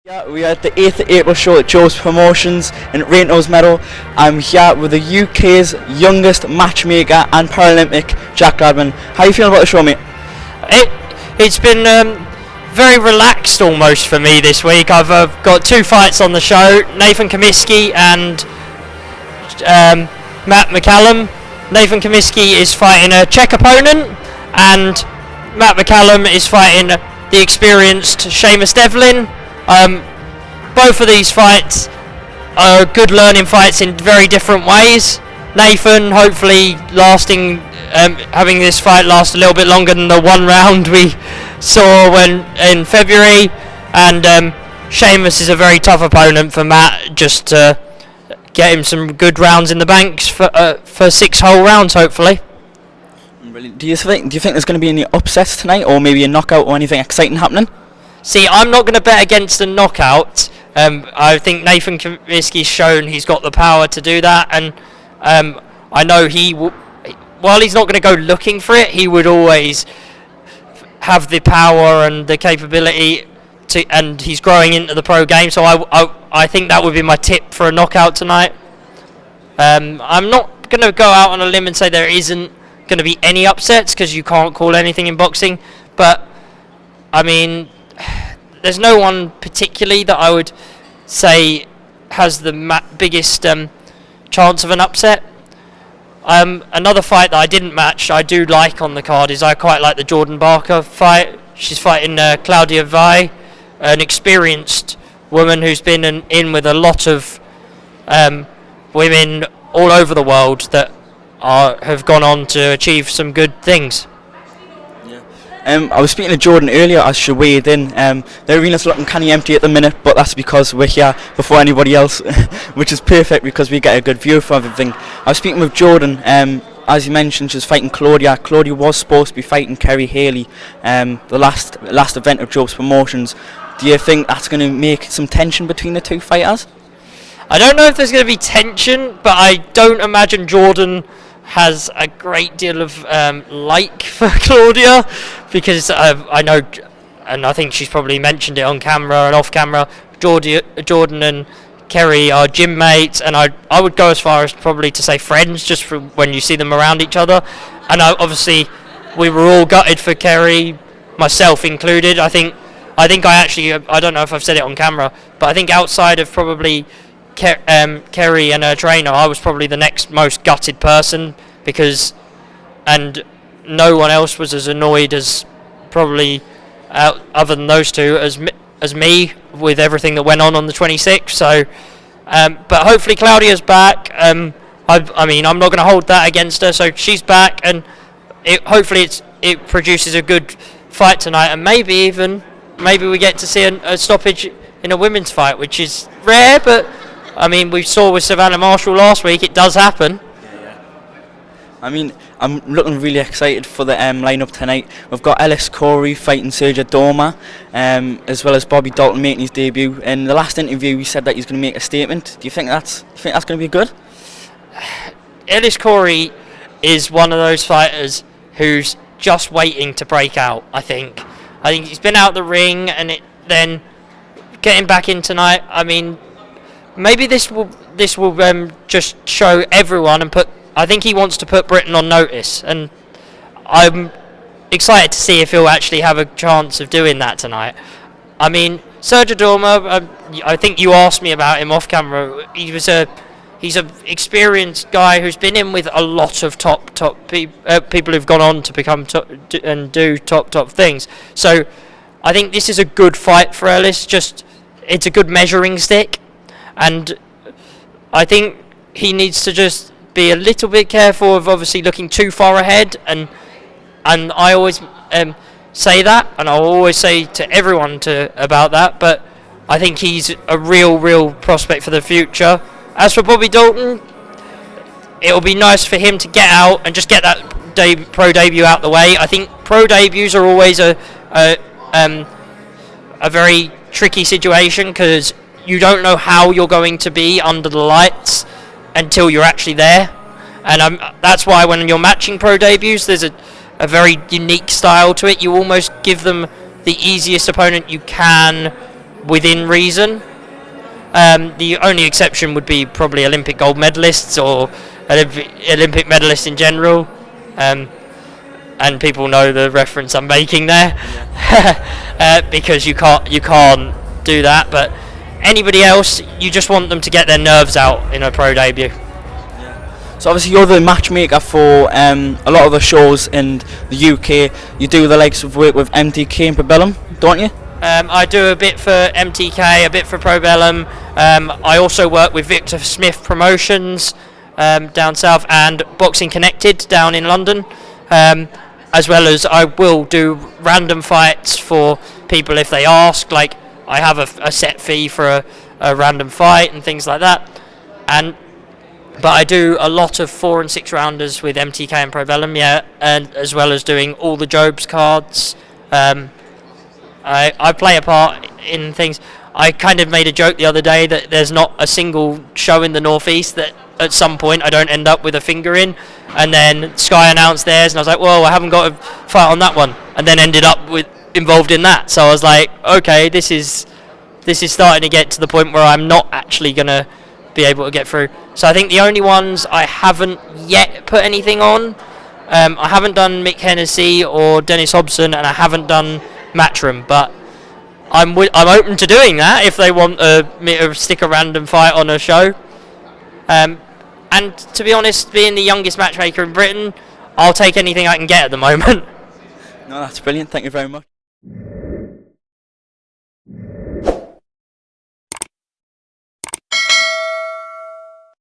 Yeah, we are at the 8th of April show at Joe's Promotions in Rainbows Meadow. I'm here with the UK's youngest matchmaker and Paralympic Jack Gladman. How are you feeling about the show, mate? It's been very relaxed almost for me this week. I've got two fights on the show, Nathan Comiskey and Matt McCallum. Nathan Comiskey is fighting a Czech opponent and Matt McCallum is fighting the experienced Seamus Devlin. Both of these fights are good learning fights in very different ways. Nathan hopefully having this fight last a little bit longer than the one round we saw in February, and Seamus is a very tough opponent for Matt, just to get him some good rounds in the banks for 6 whole rounds hopefully. Brilliant. Do you think there's going to be any upsets tonight, or maybe a knockout or anything exciting happening? See, I'm not going to bet against a knockout. I think Nathan Comiskey's shown he's got the power to do that, and I know while he's not going to go looking for it, he would always have the power and the capability to, and he's growing into the pro game, so I think that would be my tip for a knockout tonight. I'm not going to go out on a limb and say there isn't going to be any upsets, because you can't call anything in boxing, but I mean, there's no one particularly that I would say has the biggest chance of an upset. Another fight that I didn't match, I do like on the card, is I quite like the Jordan Barker fight. She's fighting Claudia Vai, an experienced woman who's been in with a lot of women all over the world that have gone on to achieve some good things. I was speaking to Jordan earlier as she weighed in. The arena's looking kind of empty at the minute, but that's because we're here before anybody else, which is perfect because we get a good view for everything. I was speaking with Jordan. As you mentioned, she's fighting Claudia. Claudia was supposed to be fighting Kerry Haley, the last event of Joe's Promotions. Do you think that's going to make some tension between the two fighters? I don't know if there's going to be tension, but I don't imagine Jordan has a great deal of like for Claudia, because I know, and I think she's probably mentioned it on camera and off camera, Jordan and Kerry are gym mates, and I would go as far as probably to say friends, just from when you see them around each other. And obviously we were all gutted for Kerry, myself included. I think I don't know if I've said it on camera, but I think outside of probably Kerry and her trainer, I was probably the next most gutted person, and no one else was as annoyed as probably other than those two as me with everything that went on the 26th. So but hopefully Claudia's back. I mean, I'm not going to hold that against her, so she's back, and hopefully it produces a good fight tonight, and maybe we get to see a stoppage in a women's fight, which is rare, but I mean, we saw with Savannah Marshall last week, it does happen. I mean, I'm looking really excited for the lineup tonight. We've got Ellis Corey fighting Sergio Doma, as well as Bobby Dalton making his debut. In the last interview, he said that he's going to make a statement. Do you think that's going to be good? Ellis Corey is one of those fighters who's just waiting to break out. I think he's been out the ring, and then getting back in tonight. I mean, maybe this will just show everyone and I think he wants to put Britain on notice, and I'm excited to see if he'll actually have a chance of doing that tonight. I mean, Sergio Doma, I think you asked me about him off camera. He's an experienced guy who's been in with a lot of top people who've gone on to become and do top things. So I think this is a good fight for Ellis. It's a good measuring stick. And I think he needs to just be a little bit careful of obviously looking too far ahead, and I always say that, and I'll always say to everyone about that, but I think he's a real prospect for the future. As for Bobby Dalton, it'll be nice for him to get out and just get that pro debut out the way. I think pro debuts are always a very tricky situation, because you don't know how you're going to be under the lights until you're actually there, and that's why when you're matching pro debuts, there's a very unique style to it. You almost give them the easiest opponent you can within reason. The only exception would be probably Olympic gold medalists or Olympic medalists in general, and people know the reference I'm making there, because you can't do that. But anybody else, you just want them to get their nerves out in a pro debut. So obviously you're the matchmaker for a lot of the shows in the UK. You do the likes of work with MTK and Parabellum, don't you? I do a bit for MTK, a bit for Parabellum. I also work with Victor Smith Promotions down south, and Boxing Connected down in London, as well as I will do random fights for people if they ask. Like, I have a set fee for a random fight and things like that. But I do a lot of 4 and 6 rounders with MTK and Parabellum, and as well as doing all the Jobs cards. I play a part in things. I kind of made a joke the other day that there's not a single show in the Northeast that at some point I don't end up with a finger in, and then Sky announced theirs, and I was like, whoa, I haven't got a fight on that one, and then ended up involved in that. So I was like, okay, this is starting to get to the point where I'm not actually going to be able to get through. So I think the only ones I haven't yet put anything on, I haven't done Mick Hennessy or Dennis Hobson, and I haven't done Matchroom, but I'm open to doing that if they want me to stick a random fight on a show. And to be honest, being the youngest matchmaker in Britain, I'll take anything I can get at the moment. No, that's brilliant. Thank you very much.